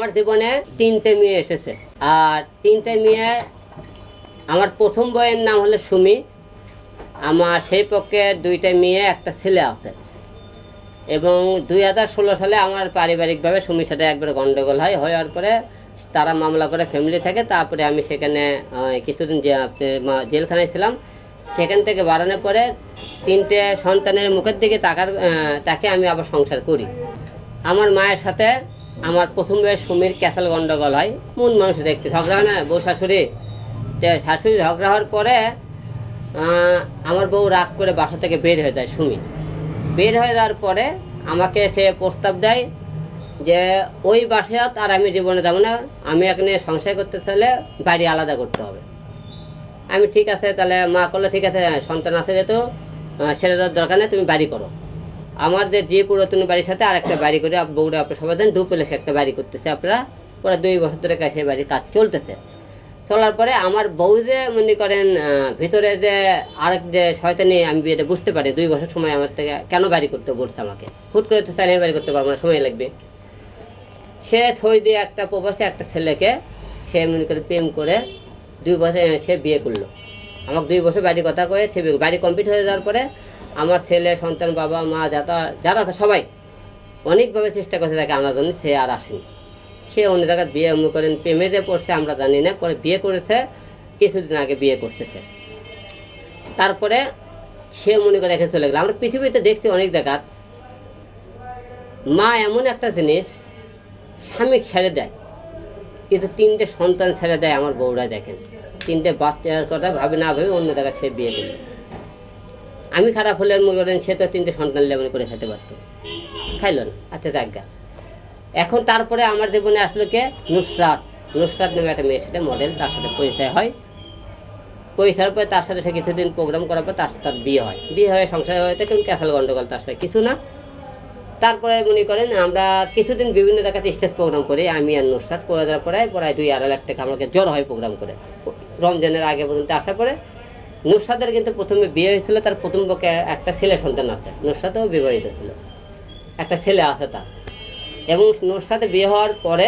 আমার জীবনে 3টে মেয়ে এসেছে। আর 3টে মেয়ে, আমার প্রথম বইয়ের নাম হলো সুমি। আমার সেই পক্ষে 2টা মেয়ে, একটা ছেলে আছে। এবং 2016 সালে আমার পারিবারিকভাবে সুমির সাথে একবার গন্ডগোল হওয়ার পরে তারা মামলা করে ফ্যামিলি থাকে। তারপরে আমি সেখানে কিছুদিন জেলখানায় ছিলাম। সেখান থেকে বাড়ানোর পরে 3টে সন্তানের মুখের দিকে তাকে আমি আবার সংসার করি। আমার মায়ের সাথে আমার প্রথম বয়স সুমির ক্যাসাল গন্ডগোল হয়। মন মানুষ দেখতে ঝগড়া হয় না, বউ শাশুড়ি। শাশুড়ি ঝগড়া হওয়ার পরে আমার বউ রাগ করে বাসা থেকে বের হয়ে যায়। সুমি বের হয়ে যাওয়ার পরে আমাকে সে প্রস্তাব দেয় যে ওই বাসায় আর আমি জীবনে যাবো না, আমি এখানে সংসার করতে চাইলে বাড়ি আলাদা করতে হবে। আমি ঠিক আছে, তাহলে মা করলে ঠিক আছে, সন্তান আছে যেহেতু ছেড়ে দেওয়ার দরকার নেই, তুমি বাড়ি করো। আমার যে পুরাতন বাড়ির সাথে আরেকটা বাড়ি করে বউরা আপনার সবাই দেন, ডুপ্লেক্স একটা বাড়ি করতেছে আপনারা। পরে 2 বছর ধরে সেই বাড়ির কাজ চলতেছে। চলার পরে আমার বউ যে মনে করেন ভিতরে যে আরেক যে শয়তানি, আমি এটা বুঝতে পারি 2 বছর সময় আমার থেকে কেন বাড়ি করতে বলছে আমাকে। হুট করে তো চাইলে বাড়ি করতে পারবো না, সময় লাগবে। সে ছই দিয়ে একটা প্রবাসী একটা ছেলেকে সে মনে করে প্রেম করে 2 বছর সে বিয়ে করলো। আমাকে 2 বছর বাড়ির কথা কয়ে সে বাড়ি কমপ্লিট হয়ে যাওয়ার পরে আমার ছেলে সন্তান, বাবা মা যারা আছে সবাই অনেকভাবে চেষ্টা করছে তাকে আনার জন্য, সে আর আসেনি। সে অন্য জায়গায় বিয়ে মনে করেন প্রেমে যে পড়ছে আমরা জানি না, পরে বিয়ে করেছে, কিছুদিন আগে বিয়ে করতেছে। তারপরে সে মনে করে রেখে চলে গেল। আমরা পৃথিবীতে দেখছি অনেক জায়গার মা এমন একটা জিনিস, স্বামী ছেড়ে দেয় কিন্তু 3টে সন্তান ছেড়ে দেয়। আমার বউরা দেখেন 3টে বাচ্চার কথা ভাবে না ভেবে অন্য জায়গায় সে বিয়ে করল। আমি খারাপ হলে মনে করেন সে তো 3টে সন্তান লেমন করে খেতে পারতো, খাইল না। আচ্ছা জায়গা। এখন তারপরে আমার জীবনে আসলো কে, নুসরাত নামে একটা মেয়ের সাথে মডেল, তার সাথে পরিচয় হয়। পরিচয়ের পরে তার সাথে সে কিছুদিন প্রোগ্রাম করার পর তার বিয়ে হয়। বিয়ে হয়ে সংসার হয়েছে, কিন্তু ক্যাসাল গন্ডগোল তার সাথে কিছু না। তারপরে মনে করেন আমরা কিছুদিন বিভিন্ন জায়গাতে স্টেজ প্রোগ্রাম করি, আমি আর নুসরাত। করে দেওয়ার পরে প্রায় 2-2.5 লাখ টাকা আমাকে জড় হয় প্রোগ্রাম করে। রমজানের আগে পর্যন্ত আসার পরে নুসরাতের কিন্তু প্রথমে বিয়ে হয়েছিল, তার প্রথম পক্ষে একটা ছেলে সন্তান আছে। নুসরাতও বিবাহিত ছিল, একটা ছেলে আছে তার। এবং নুসরাতে বিয়ে হওয়ার পরে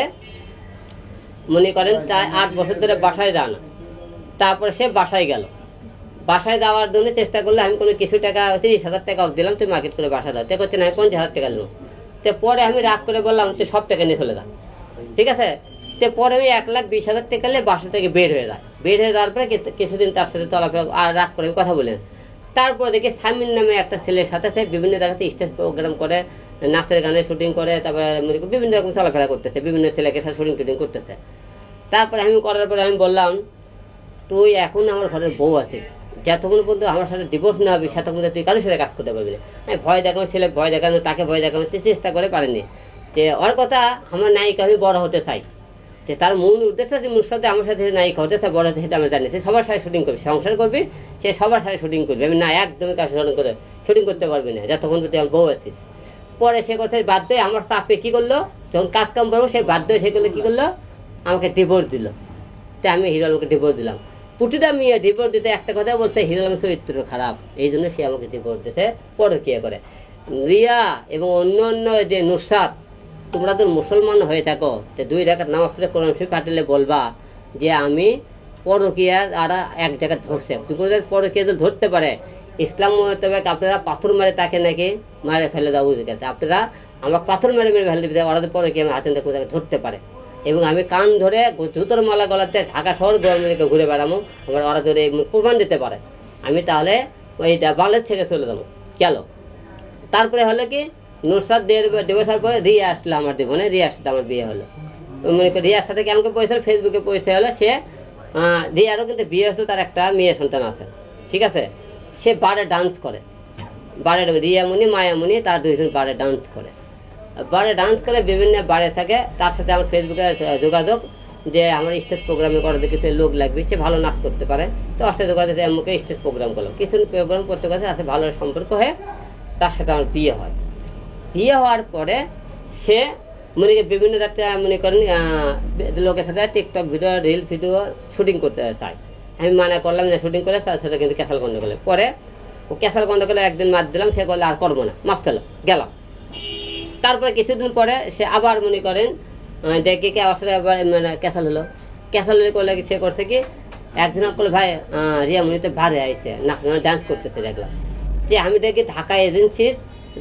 মনে করেন তাই 8 বছর ধরে বাসায় যায় না। তারপরে সে বাসায় গেল। বাসায় যাওয়ার জন্য চেষ্টা করলে আমি কোনো কিছু টাকা 30,000 টাকা দিলাম, তুই মার্কেট করে বাসা দাও। তে করছে না, আমি 50,000 টাকা দিলাম। তো পরে আমি রাগ করে বললাম তুই সব টাকা নিয়ে চলে যা, ঠিক আছে। তো পরে আমি 1,20,000 টাকা নিয়ে বাসা থেকে বের হয়ে যায়। বের হয়ে যাওয়ার পরে কিছুদিন তার সাথে চলাফেরা আর রাগ করে কথা বলেন। তারপরে দেখি সামিন নামে একটা ছেলের সাথে সে বিভিন্ন জায়গাতে স্টেজ প্রোগ্রাম করে, নাচের গানে শুটিং করে, তারপরে বিভিন্ন রকম চলাফেরা করতেছে, বিভিন্ন ছেলেকে সাথে শুটিং টুটিং করতেছে। তারপরে আমি করার পরে আমি বললাম তুই এখন আমার ঘরের বউ আছিস, যতক্ষণ পর্যন্ত আমার সাথে ডিভোর্স না হবে সেতক্ষণ তুই কারোর সাথে কাজ করতে পারবি না। আমি ভয় দেখানো, ছেলে ভয় দেখানো, তাকে ভয় দেখানো চেষ্টা করে পারেনি। যে ওর কথা আমার নায়িকা আমি বড় হতে চাই, যে তার মূল উদ্দেশ্য যে মূল সাথে আমার সাথে নায়িকা হতে চাই, বড় হতে সেটা আমি জানি। সে সবার সাথে শুটিং করবি, সংসার করবি, সে সবার সাথে শুটিং করবি। আমি না, একদমই কাজ শুটিং করতে পারবি না যতক্ষণ তুই আমার বউ আছিস। পরে সে কথায় বাধ্য হয়ে আমার চাপে কী করলো, যখন কাজ কাম করবো সে বাধ্য হয়ে সে করলে কী করলো, আমাকে ডিভোর্স দিল। তাই আমি হিরো আলমকে ডিভোর্স দিলাম। প্রতিটা মেয়ে ডিভোর্স দিতে একটা কথা বলছে, হিরো আলম চরিত্র খারাপ, এই জন্য সে আমাকে ডিভোর্স দিতে পরকীয়া করে। রিয়া এবং অন্য অন্য যে নুসরাত, তোমরা তো মুসলমান হয়ে থাকো, তো 2 রাকাত নামাজ পড়ে কোরআন শরীফ কাটলে বলবা যে আমি পরকীয়া আর এক জায়গায় ধরছে। পরকীয়া যদি ধরতে পারে ইসলাম মোতাবেক আপনারা পাথর মারে তাকে নাকি মারে ফেলে দেওয়া উচিত আছে। আপনারা আমার পাথর মেরে ফেলে দিতে, ওরা তো পরকীয়া আমি হাতে ধরতে পারে। এবং আমি কান ধরে জুতোর মালা গলাতে ঢাকা শহর গভর্নমেন্টকে ঘুরে বেড়াবো, আমার ওরা ধরে প্রমাণ দিতে পারে, আমি তাহলে ওইটা বাংলাদেশ থেকে চলে যাবো গেল। তারপরে হলো কি, নুসরাত ডিভোর্সের পরে রিয়া আসলো আমার জীবনে। রিয়ার সাথে আমার বিয়ে হলো। মনে করি রিয়ার সাথে কেমন পরিচয়, ফেসবুকে পরিচয় হলো। সে রিয়ারও কিন্তু বিয়ে হতো, তার একটা মেয়ে সন্তান আছে, ঠিক আছে। সে বারে ডান্স করে, বারে রিয়ামণি মায়ামণি তার 2 জন বারে ডান্স করে, বারে ডান্স করে বিভিন্ন বারে থাকে। তার সাথে আমার ফেসবুকে যোগাযোগ যে আমার স্টেজ প্রোগ্রামে করাতে কিছু লোক লাগবে, সে ভালো নাচ করতে পারে। তো ওর সাথে যোগাযোগ আমাকে স্টেজ প্রোগ্রাম করলো, কিছু প্রোগ্রাম করতে করতে তার সাথে ভালো সম্পর্ক হয়ে তার সাথে আমার বিয়ে হয়। বিয়ে হওয়ার পরে সে মনে বিভিন্ন জায়গায় মনে করেন লোকের সাথে TikTok video, reel video shooting করতে চায়। আমি মানা করলাম যে শুটিং করে, তার সাথে কিন্তু ক্যাসাল গন্ডগোলে পরে ও ক্যাসাল গন্ডগোলে একদিন মার দিলাম, সে বললে আর করবো না, মাফ ফেলো, গেলাম। তারপরে কিছুদিন পরে সে আবার মনে করেন দেখি কে অবস্থা মানে ক্যাসাল হলো, ক্যাসাল হলে করলে সে করছে কি একজন করলো ভাই রিয়ামণিতে ভারে আইছে ন্যাশনাল ডান্স করতেছে দেখলাম। যে আমি দেখি ঢাকা এজেন্সির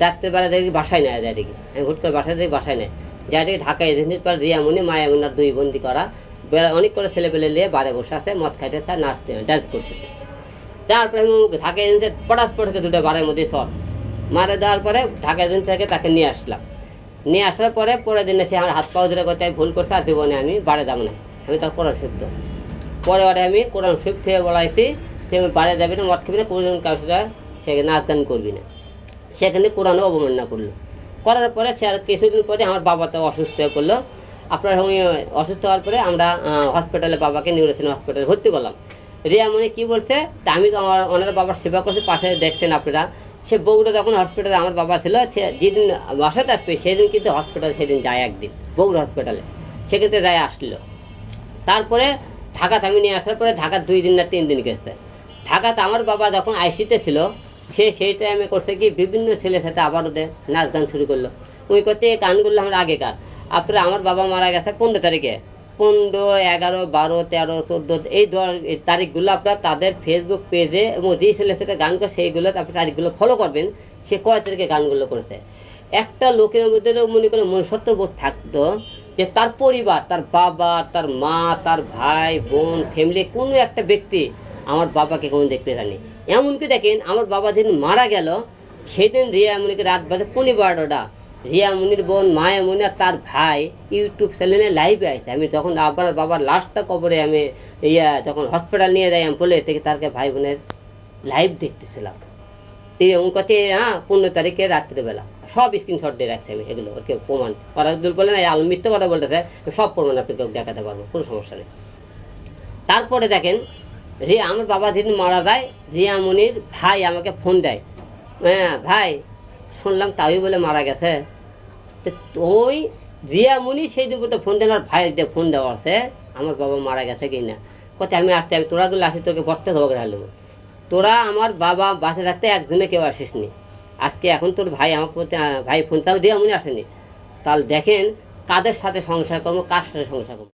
রাত্রেবেলা দেখি বাসায় নেয় যায়, দেখি আমি হুট করে বাসায় দেখি বাসায় নেয় যা দেখি ঢাকা এজেন্সির পর রিয়ামণি মায়ামুনার দুই বন্দি করা অনেক করে ছেলে পেলে নিয়ে বারে বসে আছে, মদ খাইতেছে, নাচতে ডান্স করতেছে। তারপরে আমি ঢাকা এজেন্সি পটাশ পটাশকে দুটো বারের মধ্যে শট মারে দেওয়ার পরে ঢাকা এজেন্সি থেকে তাকে নিয়ে আসলাম। নিয়ে আসার পরে পরের দিনে সে আমার হাত পাও ধরে করতে আমি ভুল করছে, আর জীবনে আমি বাড়ে যাবো না, আমি তার কোরআন শিখত। পরে ওরে আমি কোরআন শিখ থেকে বলাইছি সে আমি বাড়ে যাবি না, মদ খাবি না, কোরআন কারোর সাথে সেখানে নাচ গান করবি না। সেখানে কোরআনও অবমাননা করলো। করার পরে সে কিছুদিন পরে আমার বাবা তো অসুস্থ হয়ে করলো। আপনার অসুস্থ হওয়ার পরে আমরা হসপিটালে বাবাকে নিউরোসিন হসপিটালে ভর্তি করলাম। রিয়ামণি কী বলছে তা আমি তো ওনারা বাবার সেবা করছি, পাশে দেখছেন আপনারা। সে বগুড়া যখন হসপিটালে আমার বাবা ছিল, সে যেদিন বাসাতে আসবে সেদিন কিন্তু হসপিটালে সেদিন যায় একদিন বগুড়া হসপিটালে, সেক্ষেত্রে যায় আসলো। তারপরে ঢাকাতে আমি নিয়ে আসার পরে ঢাকা 2 দিন না 3 দিন গেছে। ঢাকাতে আমার বাবা যখন আইসিতে ছিল সে সেই টাইমে করছে কি বিভিন্ন ছেলের সাথে আবার ওদের নাচ গান শুরু করলো। ওই করতে এই গানগুলো আমার আগেকার। আপনার আমার বাবা মারা গেছে 15 তারিখে, 15, 11, 12, 13, 14 এই তারিখগুলো আপনার তাদের ফেসবুক পেজে এবং যে ছেলের সাথে গান করে সেইগুলো আপনি তারিখগুলো ফলো করবেন সে কয় তারিখে গানগুলো করেছে। একটা লোকের মধ্যে মনে করে মনুষ্যত্ব বোধ থাকতো যে তার পরিবার, তার বাবা, তার মা, তার ভাই বোন, ফ্যামিলি কোনো একটা ব্যক্তি আমার বাবাকে কোনো দেখতে জানি। এমনকি দেখেন আমার বাবা যেদিন মারা গেল সেদিন রিয়ামণিকে রাত বাজে 12:15 রিয়ামণির বোন মায়ামণি আর তার ভাই ইউটিউব চ্যানেলে লাইভে আসছে। আমি তখন আবার বাবার লাশটা কবরে আমি যখন হসপিটাল নিয়ে যাই আমি বলে থেকে তারকে ভাই বোনের লাইভ দেখতেছিলাম। কাছে 15 তারিখে রাত্রিবেলা সব স্ক্রিনশট দিয়ে রাখছি আমি, এগুলো ওকে প্রমাণ ওরা বলে না আল মিথ্যে কথা বলতেছে, সব প্রমাণ আপনাকে দেখাতে পারবো, কোনো সমস্যা নেই। তারপরে দেখেন আমার বাবা যেদিন মারা যায় রিয়ামণির ভাই আমাকে ফোন দেয়, ভাই শুনলাম তাই বলে মারা গেছে। তো ওই রিয়ামণি সেই দিন ফোন দেন আর ভাই ফোন দেওয়া আছে আমার বাবা মারা গেছে কি না। কোথায় আমি আসতে আমি তোরা তুলে আসি তোকে বসতে ধরে হারলো, তোরা আমার বাবা বাসে থাকতে একজনে কেউ আসিসনি, আজকে এখন তোর ভাই আমাকে ভাই ফোন তাও রিয়ামণি আসেনি। তাহলে দেখেন কাদের সাথে সংসার করবো, কার সাথে সংসার করবো।